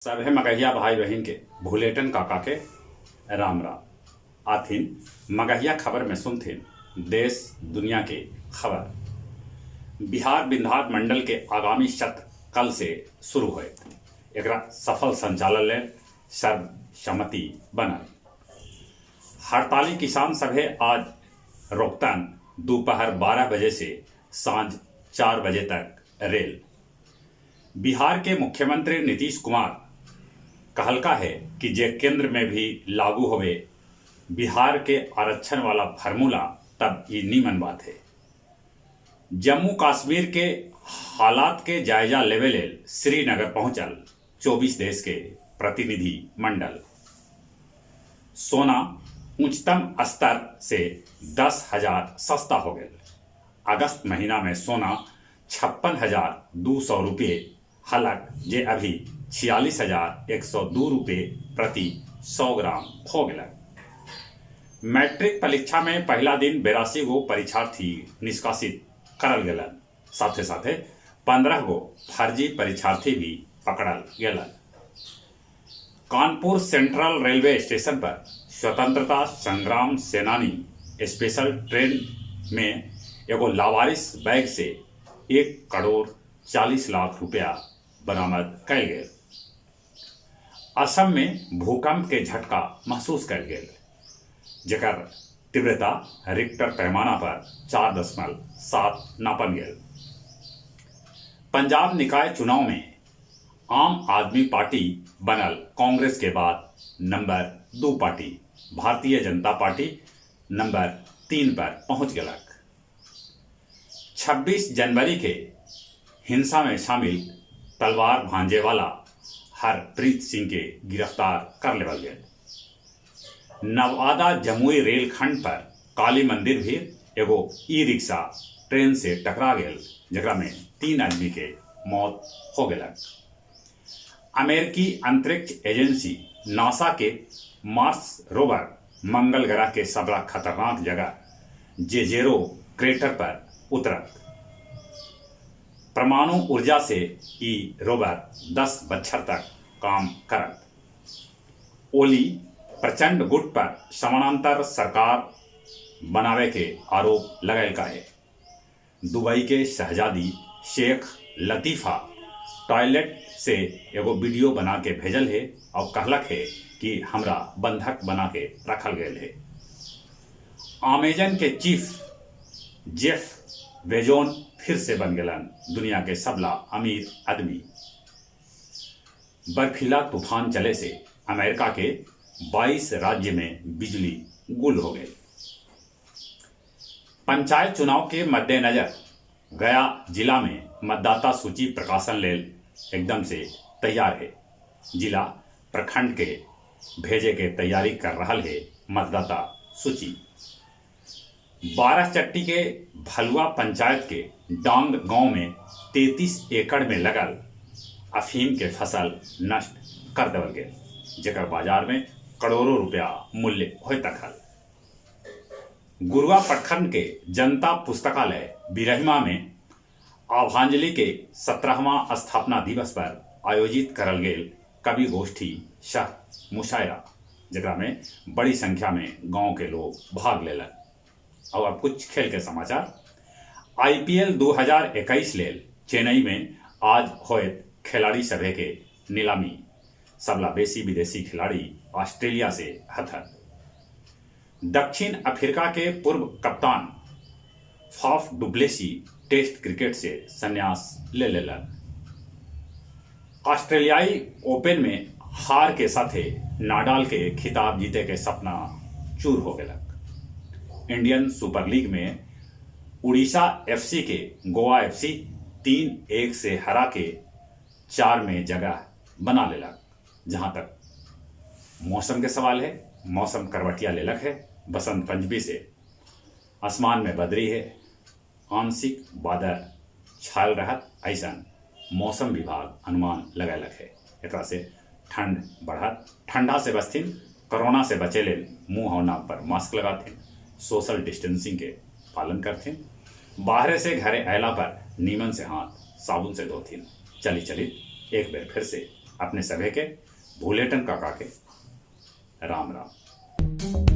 सभे मगहिया भाई बहन के भूलेटन काका के राम राम आथिन मगहिया खबर में सुनथिन देश दुनिया के खबर। बिहार विधान मंडल के आगामी सत्र कल से शुरू हुए। एकरा सफल संचालन ले सर्वसम्मति बनल। हड़ताली किसान सभे आज रोकतन दोपहर 12 बजे से सांझ 4 बजे तक रेल। बिहार के मुख्यमंत्री नीतीश कुमार कहलका है कि जे केंद्र में भी लागू होवे बिहार के आरक्षण वाला फार्मूला तब ये नीमन बात है। जम्मू कश्मीर के हालात के जायजा लेवे लेल श्रीनगर पहुंचल 24 देश के प्रतिनिधि मंडल। सोना उच्चतम स्तर से 10,000 सस्ता हो गया। अगस्त महीना में सोना 56,200 रुपये हालांकि जे अभी 46,102 रुपये प्रति 100 ग्राम हो गया। मैट्रिक परीक्षा में पहला दिन 82 गो परीक्षार्थी निष्कासित करल गलन। साथे साथे 15 गो फर्जी परीक्षार्थी भी पकड़ल गलन। कानपुर सेंट्रल रेलवे स्टेशन पर स्वतंत्रता संग्राम सेनानी स्पेशल ट्रेन में एगो लावारिस बैग से 1 करोड़ 40 लाख रुपया बरामद कल गए। असम में भूकंप के झटका महसूस कल गए जेकर तीव्रता रिक्टर पैमाना पर 4.7 नापल गए। पंजाब निकाय चुनाव में आम आदमी पार्टी बनल कांग्रेस के बाद number 2 party Bharatiya Janata party number 3 पर पहुंच गलक। 26 जनवरी के हिंसा में शामिल तलवार भांजे वाला हरप्रीत सिंह के गिरफ्तार कर लेवल गए। नवादा जमुई रेलखंड पर काली मंदिर भी एगो ई रिक्शा ट्रेन से टकरा गए जकरा में 3 आदमी के मौत हो गए। अमेरिकी अंतरिक्ष एजेंसी नासा के मार्स रोवर मंगल ग्रह के सबला खतरनाक जगह जेजेरो क्रेटर पर उतरत। परमाणु ऊर्जा से ई रोवर 10 बछर तक काम करत। ओली प्रचंड गुट पर समानांतर सरकार बनावे के आरोप लगल का है। दुबई के शहजादी शेख लतीफा टॉयलेट से एगो वीडियो बना के भेजल है और कहलक है कि हमरा बंधक बना के रखल गए है। अमेजन के चीफ जेफ बेजोस फिर से बन गलन दुनिया के सबला अमीर आदमी। बर्फीला तूफान चले से अमेरिका के 22 राज्य में बिजली गुल हो गई। पंचायत चुनाव के मद्देनजर गया जिला में मतदाता सूची प्रकाशन लेल एकदम से तैयार है। जिला प्रखंड के भेजे के तैयारी कर रहा है मतदाता सूची। 12 चट्टी के भलुआ पंचायत के डांग गांव में 33 एकड़ में लगल अफीम के फसल नष्ट कर देवल गए जेकर बाजार में करोड़ों रुपया मूल्य हो तक हल। गुरुआ प्रखंड के जनता पुस्तकालय बिरहिमा में आभांजलि के 17वां स्थापना दिवस पर आयोजित करल गेल कवि गोष्ठी सह मुशायरा जेकरा में बड़ी संख्या में गांव के लोग भाग लेलन। और अब कुछ खेल के समाचार। आईपीएल 2021 लेल चेन्नई में आज होयत खिलाड़ी सभे के नीलामी। सबला बेसी विदेशी खिलाड़ी ऑस्ट्रेलिया से हथर। दक्षिण अफ्रीका के पूर्व कप्तान फाफ डुप्लेसी टेस्ट क्रिकेट से संन्यास ले लेलन। ऑस्ट्रेलियाई ओपन में हार के साथे नाडाल के खिताब जीते के सपना चूर हो गया। इंडियन सुपर लीग में उड़ीसा एफसी के गोवा एफसी 3-1 से हरा के 4 में जगह बना लेलक। जहां तक मौसम के सवाल है, मौसम करवटिया लेलक है। बसंत पंचमी से आसमान में बदरी है, आंशिक बादल छायल रहत ऐसा मौसम विभाग अनुमान लगैलक है। एकरा से ठंड बढ़त। ठंडा से बचथिन, कोरोना से बचे लेल मुंह और नाक पर मास्क लगाथिन, सोशल डिस्टेंसिंग के पालन करथिन। बाहर से घरे अयला पर नीमन से हाथ साबुन से धोथिन। चली एक बेर फिर से अपने सभी के भूलेटन काका के राम राम।